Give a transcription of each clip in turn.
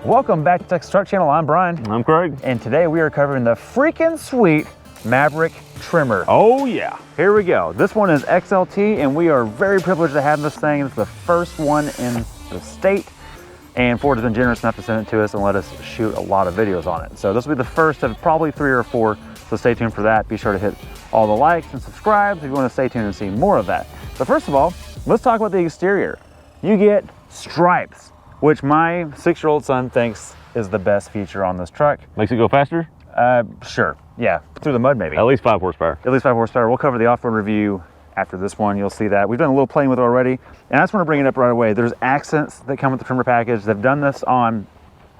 Welcome back to Texas Truck Channel. I'm Brian. I'm Craig. And today we are covering the freaking sweet Maverick TREMOR. Oh yeah. Here we go. This one is XLT and we are very privileged to have this thing. It's the first one in the state. And Ford has been generous enough to send it to us and let us shoot a lot of videos on it. So this will be the first of probably 3 or 4. So stay tuned for that. Be sure to hit all the likes and subscribes if you want to stay tuned and see more of that. But first of all, let's talk about the exterior. You get stripes, which my 6-year-old son thinks is the best feature on this truck. Makes it go faster? Sure. Yeah, through the mud maybe. At least 5 horsepower. At least 5 horsepower. We'll cover the off-road review after this one. You'll see that. We've done a little playing with it already. And I just want to bring it up right away. There's accents that come with the TREMOR package. They've done this on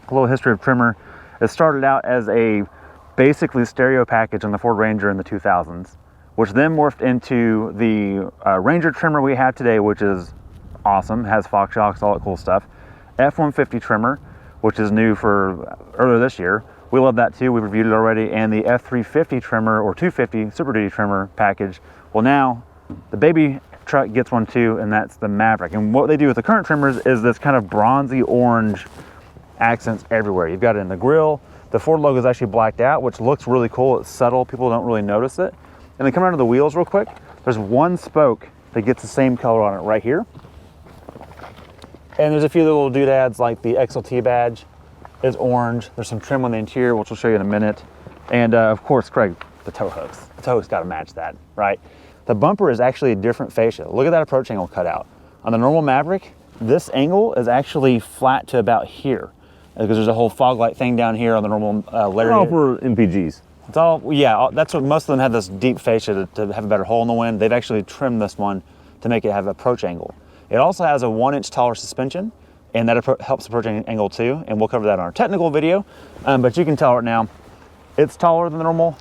a little history of TREMOR. It started out as a basically stereo package on the Ford Ranger in the 2000s, which then morphed into the Ranger TREMOR we have today, which is awesome. Has Fox shocks, all that cool stuff. F-150 TREMOR, which is new for earlier this year. We love that too. We've reviewed it already. And the F-350 TREMOR or 250 Super Duty TREMOR package. Well, now the baby truck gets one too, and that's the Maverick. And what they do with the current TREMORs is this kind of bronzy orange accents everywhere. You've got it in the grille. The Ford logo is actually blacked out, which looks really cool. It's subtle. People don't really notice it. And then come around to the wheels real quick. There's one spoke that gets the same color on it right here. And there's a few little doodads like the XLT badge is orange. There's some trim on the interior, which we'll show you in a minute. And of course, Craig, the tow hooks. The tow hooks got to match that, right? The bumper is actually a different fascia. Look at that approach angle cut out. On the normal Maverick, this angle is actually flat to about here because there's a whole fog light thing down here on the normal Lariat. All for MPGs. It's all, yeah, that's what most of them have, this deep fascia to have a better hole in the wind. They've actually trimmed this one to make it have approach angle. It also has a 1-inch taller suspension, and that helps approaching angle too, and we'll cover that on our technical video. But you can tell right now, it's taller than the normal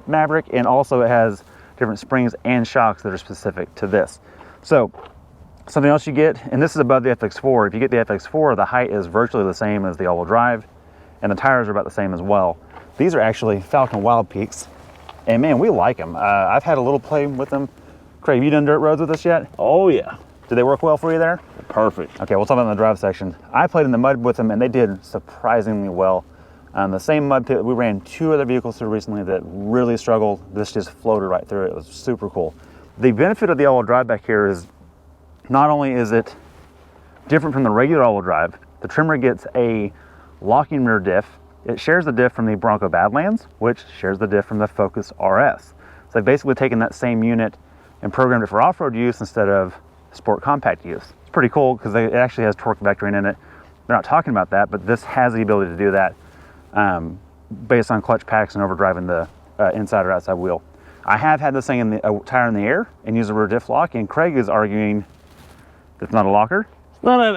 Maverick, and also it has different springs and shocks that are specific to this. So, something else you get, and this is above the FX4. If you get the FX4, the height is virtually the same as the all-wheel drive, and the tires are about the same as well. These are actually Falcon Wild Peaks, and man, we like them. I've had a little play with them. Craig, have you done dirt roads with this yet? Oh yeah. Did they work well for you there? Perfect. Okay, we'll talk about it in the drive section. I played in the mud with them and they did surprisingly well. The same mud pit, we ran 2 other vehicles through recently that really struggled. This just floated right through it. It was super cool. The benefit of the all-wheel drive back here is not only is it different from the regular all-wheel drive, the TREMOR gets a locking rear diff. It shares the diff from the Bronco Badlands, which shares the diff from the Focus RS. So they've basically taken that same unit and programmed it for off-road use instead of sport compact use. It's pretty cool because it actually has torque vectoring in it. They're not talking about that, but this has the ability to do that based on clutch packs and overdriving the inside or outside wheel. I have had this thing in the tire in the air and use a rear diff lock, and Craig is arguing it's not a locker. It's not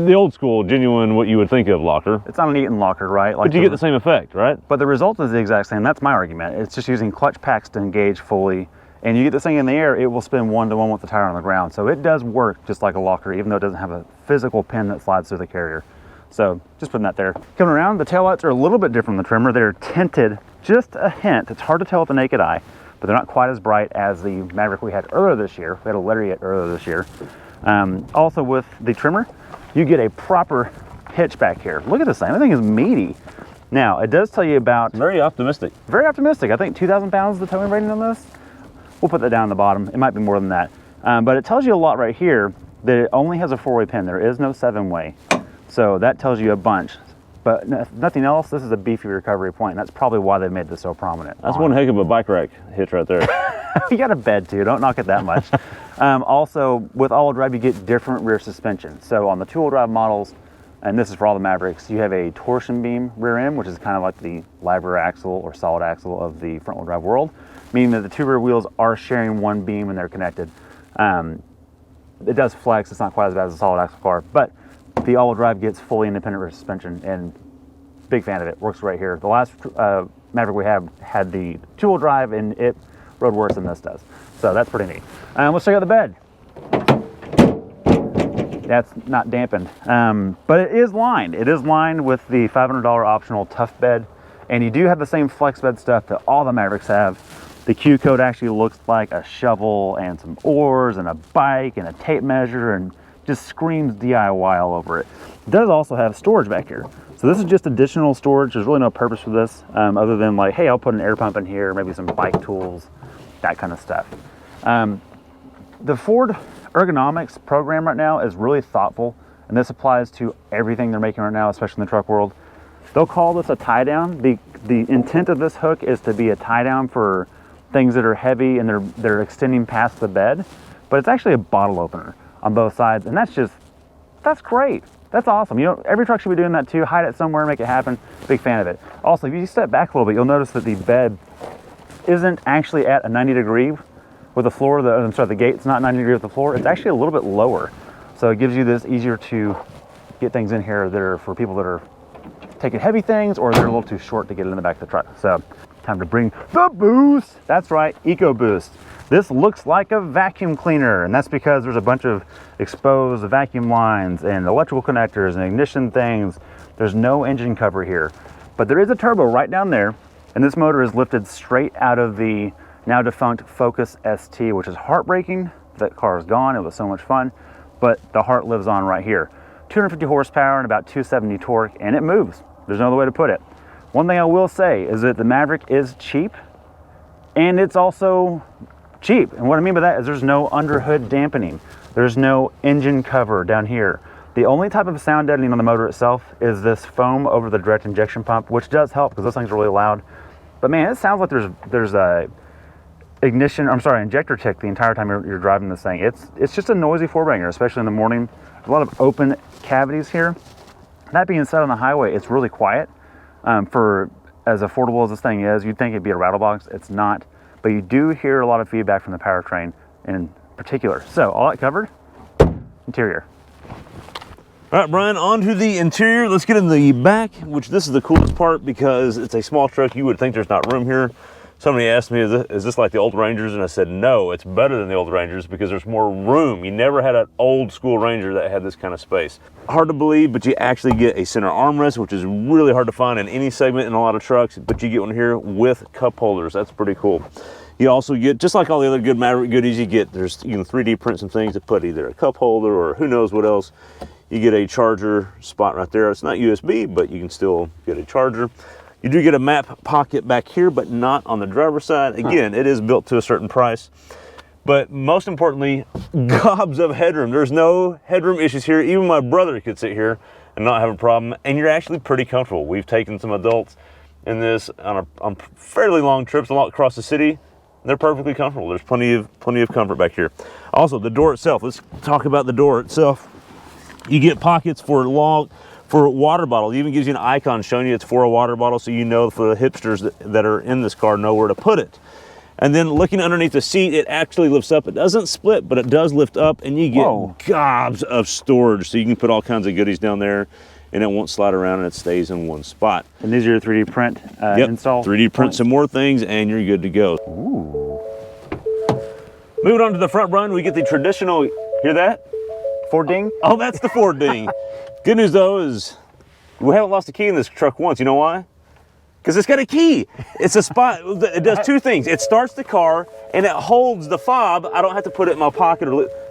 the old school, genuine, what you would think of locker. It's not an Eaton locker, right? Like but you get the same effect, right? But the result is the exact same. That's my argument. It's just using clutch packs to engage fully. And you get this thing in the air, it will spin 1-to-1 with the tire on the ground. So it does work just like a locker, even though it doesn't have a physical pin that slides through the carrier. So just putting that there. Coming around, the taillights are a little bit different than the TREMOR. They're tinted just a hint. It's hard to tell with the naked eye, but they're not quite as bright as the Maverick we had earlier this year. We had a Lariat earlier this year. Also with the TREMOR, you get a proper hitch back here. Look at this thing. That thing is meaty. Now, it does tell you about... Very optimistic. Very optimistic. I think 2,000 pounds is the towing rating on this. We'll put that down at the bottom. It might be more than that. But it tells you a lot right here that it only has a 4-way pin. There is no 7-way. So that tells you a bunch. But if nothing else, this is a beefy recovery point. And that's probably why they made this so prominent. That's one heck of a bike rack hitch right there. You got a bed too. Don't knock it that much. Also, with all-wheel drive, you get different rear suspension. So on the 2-wheel drive models, and this is for all the Mavericks, you have a torsion beam rear end, which is kind of like the live rear axle or solid axle of the front-wheel drive world, meaning that the 2 rear wheels are sharing one beam when they're connected. It does flex. It's not quite as bad as a solid axle car, but the all-wheel drive gets fully independent rear suspension, and big fan of it. Works right here. The last Maverick we had the 2-wheel drive, and it rode worse than this does. So that's pretty neat. Let's check out the bed. That's not dampened, but it is lined. It is lined with the $500 optional tough bed, and you do have the same flex bed stuff that all the Mavericks have. The Q code actually looks like a shovel and some oars and a bike and a tape measure and just screams DIY all over it. It does also have storage back here. So this is just additional storage. There's really no purpose for this other than like, hey, I'll put an air pump in here, maybe some bike tools, that kind of stuff. The Ford ergonomics program right now is really thoughtful, and this applies to everything they're making right now, especially in the truck world. They'll call this a tie down. The intent of this hook is to be a tie down for things that are heavy and they're extending past the bed, but it's actually a bottle opener on both sides, and that's great. That's awesome. You know, every truck should be doing that too. Hide it somewhere, make it happen. Big fan of it. Also, if you step back a little bit, you'll notice that the bed isn't actually at a 90-degree with the floor. The gate's not 90 degrees with the floor. It's actually a little bit lower. So it gives you this easier to get things in here that are for people that are taking heavy things or they're a little too short to get in the back of the truck. So time to bring the boost. That's right, EcoBoost. This looks like a vacuum cleaner, and that's because there's a bunch of exposed vacuum lines and electrical connectors and ignition things. There's no engine cover here, but there is a turbo right down there, and this motor is lifted straight out of the now defunct Focus ST, which is heartbreaking. That car is gone. It was so much fun, but the heart lives on right here. 250 horsepower and about 270 torque, and it moves. There's no other way to put it. One thing I will say is that the Maverick is cheap, and it's also cheap. And what I mean by that is there's no underhood dampening. There's no engine cover down here. The only type of sound deadening on the motor itself is this foam over the direct injection pump, which does help because those things are really loud. But man, it sounds like there's a injector tick the entire time you're driving this thing. It's just a noisy four-banger, especially in the morning. There's a lot of open cavities here. That being said, on the highway, it's really quiet. For as affordable as this thing is, you'd think it'd be a rattle box. It's not. But you do hear a lot of feedback from the powertrain in particular. So all that covered, interior. All right, Brian, on to the interior. Let's get in the back, which this is the coolest part because it's a small truck. You would think there's not room here. Somebody asked me, is this like the old Rangers? And I said, no, it's better than the old Rangers because there's more room. You never had an old school Ranger that had this kind of space. Hard to believe, but you actually get a center armrest, which is really hard to find in any segment in a lot of trucks, but you get one here with cup holders. That's pretty cool. You also get, just like all the other good Maverick goodies you get, you can 3D print some things to put either a cup holder or who knows what else. You get a charger spot right there. It's not USB, but you can still get a charger. You do get a map pocket back here, but not on the driver's side. Again, it is built to a certain price. But most importantly, gobs of headroom. There's no headroom issues here. Even my brother could sit here and not have a problem. And you're actually pretty comfortable. We've taken some adults in this on fairly long trips a lot across the city. They're perfectly comfortable. There's plenty of comfort back here. Also, the door itself. Let's talk about the door itself. You get pockets for a water bottle. It even gives you an icon showing you it's for a water bottle, so you know for the hipsters that are in this car know where to put it. And then looking underneath the seat, it actually lifts up. It doesn't split, but it does lift up, and you get gobs of storage. So you can put all kinds of goodies down there, and it won't slide around, and it stays in one spot. And these are your 3D print install? 3D print some more things, and you're good to go. Ooh. Moving on to the front, Brian, we get the traditional, hear that? Ford ding? Oh, that's the Ford ding. Good news though is we haven't lost a key in this truck once. You know why? Because it's got a key. It's a spot. It does two things. It starts the car and it holds the fob. I don't have to put it in my pocket.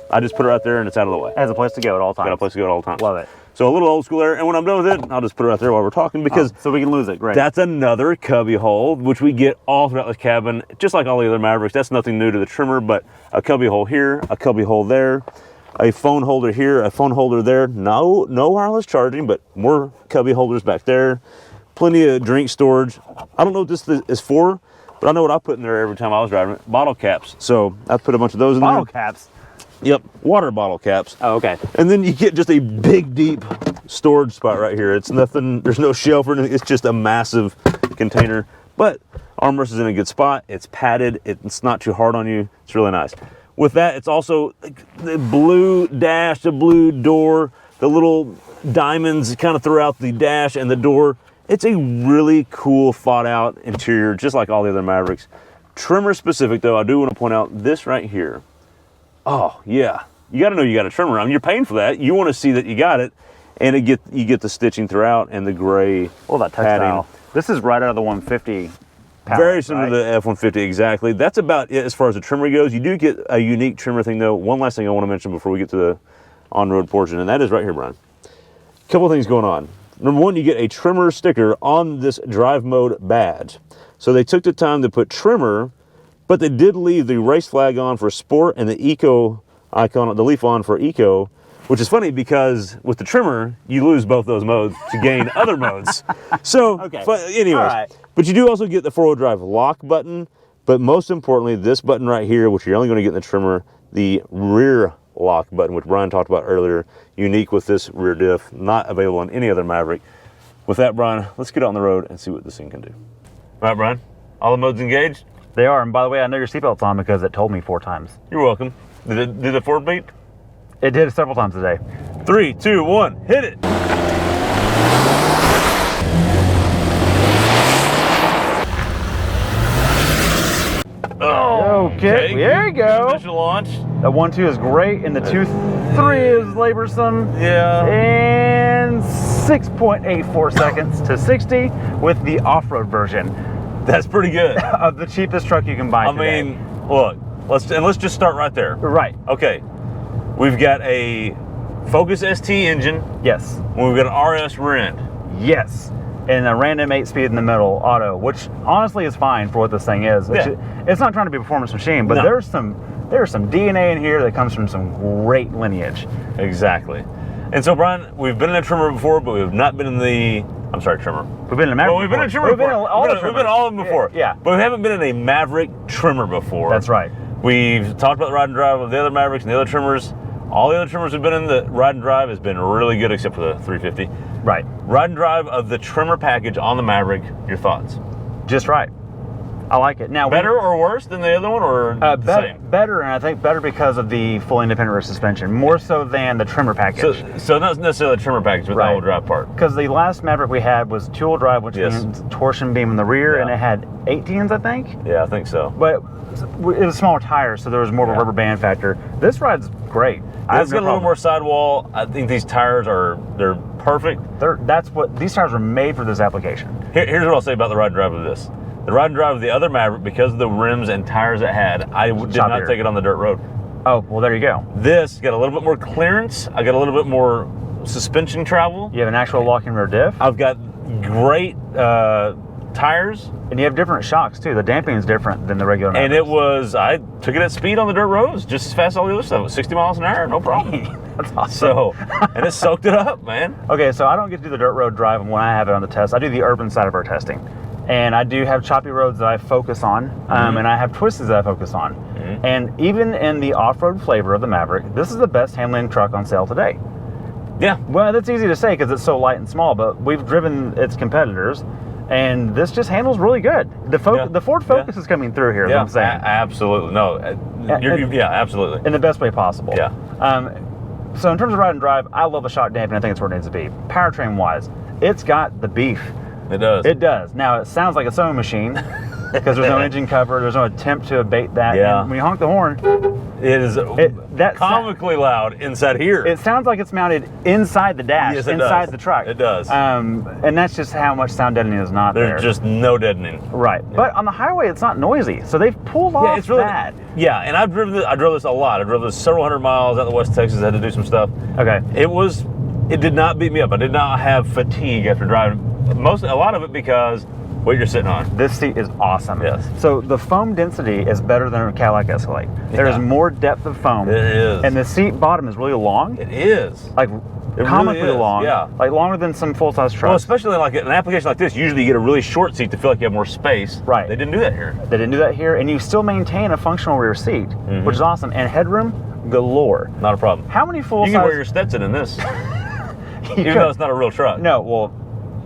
I just put it right there and it's out of the way. It has a place to go at all times. Got a place to go at all times. Love it. So a little old school there. And when I'm done with it, I'll just put it right there while we're talking because so we can lose it. Great. That's another cubby hole, which we get all throughout the cabin, just like all the other Mavericks. That's nothing new to the Tremor, but a cubby hole here, a cubby hole there. A phone holder here, a phone holder there. No wireless charging, but more cubby holders back there. Plenty of drink storage. I don't know what this is for, but I know what I put in there every time I was driving it. Bottle caps. So I put a bunch of those in there. Bottle caps? Yep, water bottle caps. Oh, okay. And then you get just a big, deep storage spot right here. It's nothing, there's no shelf or anything. It's just a massive container. But armrest is in a good spot. It's padded. It's not too hard on you. It's really nice. With that, it's also the blue dash, the blue door, the little diamonds kind of throughout the dash and the door. It's a really cool, thought out interior, just like all the other Mavericks. Tremor specific though, I do want to point out this right here. Oh yeah, you got to know you got a Tremor. I mean, you're paying for that. You want to see that you got it, and you get the stitching throughout and the gray. Well, that textile. This is right out of the 150. Palette, very similar to the F-150, exactly. That's about it as far as the Tremor goes. You do get a unique Tremor thing, though. One last thing I want to mention before we get to the on-road portion, and that is right here, Brian. Couple things going on. Number one, you get a trimmer sticker on this drive mode badge. So they took the time to put trimmer, but they did leave the race flag on for sport and the eco icon, the leaf on for eco, which is funny because with the trimmer, you lose both those modes to gain other modes. So, Okay. anyways, All right. but you do also get the four-wheel drive lock button, but most importantly, this button right here, which you're only going to get in the trimmer, the rear lock button, which Brian talked about earlier, unique with this rear diff, not available on any other Maverick. With that, Brian, let's get on the road and see what this thing can do. All right, Brian, all the modes engaged? They are, and by the way, I know your seatbelt's on because it told me 4 times. You're welcome. Did it do the Ford beat? It did several times today. 3, 2, 1, hit it! Oh, Okay, there you go. Initial launch. The 1-2 is great, and the 2-3 is laborsome. Yeah. And 6.84 seconds to 60 with the off-road version That's pretty good. of the cheapest truck you can buy I today. mean, look, let's just start right there. Right. Okay, we've got a Focus ST engine, Yes. and we've got an RS rear end. Yes. And a random 8-speed in the middle auto, which honestly is fine for what this thing is. Yeah. It's not trying to be a performance machine, but No. there's some DNA in here that comes from some great lineage. Exactly. And so, Brian, we've been in a trimmer before, but we've not been in the, I'm sorry, trimmer. We've been in a Maverick. Well, we've been in a before. trimmer We've been before. in all the We've been trimmers. all of them before. Yeah. But we haven't been in a Maverick trimmer before. That's right. We've talked about the ride and drive of the other Mavericks and the other trimmers. All the other trimmers we've been in, the ride and drive has been really good except for the 350. Right. Ride and drive of the trimmer package on the Maverick, your thoughts? Just right. I like it. Now, Better or worse than the other one, or the same? better, and I think better because of the full independent rear suspension, more so than the trimmer package. So not necessarily the trimmer package, but the all-wheel drive part. Because the last Maverick we had was 2-wheel drive, which Yes. means torsion beam in the rear, Yeah. and it had 18s, I think. Yeah, I think so. But it was smaller tires, so there was more of a Yeah. rubber band factor. This ride's great. It's got a little more sidewall. I think these tires they're perfect. These tires were made for this application. Here's what I'll say about the ride and drive of this. The ride and drive of the other Maverick, because of the rims and tires it had, I did not Choppier. take it on the dirt road. Oh, well, there you go. This got a little bit more clearance. I got a little bit more suspension travel. You have an actual lock-in rear diff, I've got great tires. and you have different shocks, too. The damping is different than the regular And Mavericks. I took it at speed on the dirt roads, just as fast as all the other stuff. 60 miles an hour, no problem. That's awesome. So, and it soaked it up, man. Okay, so I don't get to do the dirt road drive when I have it on the test. I do the urban side of our testing. And I do have choppy roads that I focus on, and I have twists that I focus on. And even in the off-road flavor of the Maverick, this is the best handling truck on sale today. Yeah. Well, that's easy to say because it's so light and small, but we've driven its competitors, and this just handles really good. The Ford Focus is coming through here, is what I'm saying. Absolutely. No, yeah, absolutely. In the best way possible. Yeah. So in terms of ride and drive, I love the shock damping. I think it's where it needs to be. Powertrain-wise, it's got the beef. It does. It does. Now, it sounds like a sewing machine because there's no engine cover. There's no attempt to abate that. Yeah. And when you honk the horn, It is that comically loud inside here. it sounds like it's mounted inside the dash, Yes, it inside does. the truck. It does. And that's just how much sound deadening is not there. There's just no deadening. Right. But on the highway, it's not noisy. So they've pulled off It's really that. Yeah, and I drove this a lot. I drove this several hundred miles out of West Texas. I had to do some stuff. Okay. It did not beat me up. I did not have fatigue after driving. A lot of it because what you're sitting on. This seat is awesome. Yes. So the foam density is better than a Cadillac Escalade. There is more depth of foam. It is. And the seat bottom is really long. It is. Like really comically is, long. yeah. Like longer than some full-size trucks. Well, especially in like an application like this, usually you get a really short seat to feel like you have more space. Right. They didn't do that here. They didn't do that here, and you still maintain a functional rear seat, which is awesome. And headroom galore. Not a problem. How many full-size? You can wear your Stetson in this, even though it's not a real truck. No, well,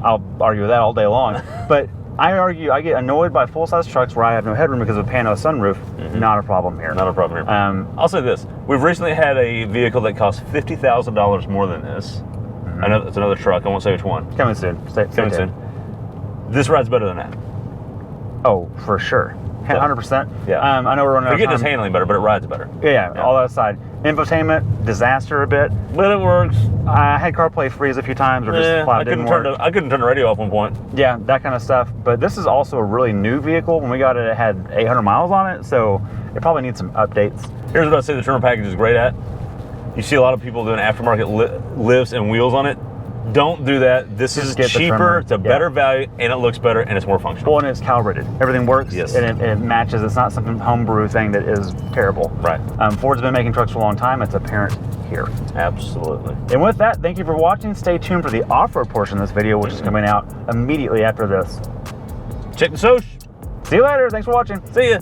I'll argue with that all day long. But I get annoyed by full-size trucks where I have no headroom because of a Pano sunroof. Not a problem here. Not a problem here. I'll say this. We've recently had a vehicle that costs $50,000 more than this. I know it's another truck. I won't say which one. Coming soon. Stay Coming tuned. soon. This ride's better than that. Oh, for sure. 100%. Yeah. I know we're running out of Forget time. this handling better, but it rides better. Yeah, all that aside. Infotainment, disaster a bit. But it works. I had CarPlay freeze a few times or just flat I didn't couldn't work. turn the radio off one point. Yeah, that kind of stuff. But this is also a really new vehicle. When we got it, it had 800 miles on it, so it probably needs some updates. Here's what I say the trimmer package is great at. You see a lot of people doing aftermarket lifts and wheels on it. Don't do that. This is cheaper, it's a better value, and it looks better, and it's more functional. Well, and it's calibrated. Everything works, Yes. and it matches. It's not some homebrew thing that is terrible. Right. Ford's been making trucks for a long time. It's apparent here. Absolutely. And with that, thank you for watching. Stay tuned for the off-road portion of this video, which is coming out immediately after this. Check the social. See you later. Thanks for watching. See ya.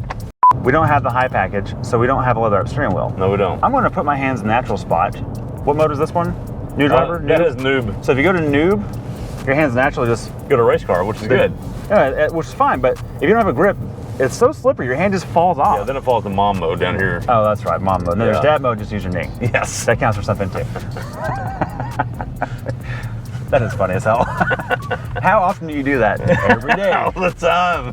We don't have the high package, so we don't have a leather steering wheel. No, we don't. I'm going to put my hands in the natural spot. What mode is this one? New driver? That is noob. So if you go to noob, your hands naturally just... Go to race car, which is good. Yeah, which is fine, but if you don't have a grip, it's so slippery, your hand just falls off. Yeah, then it falls to mom mode down here. Oh, that's right, mom mode. No, there's dad mode, just use your knee. Yes. That counts for something too. That is funny as hell. How often do you do that? Every day. All the time.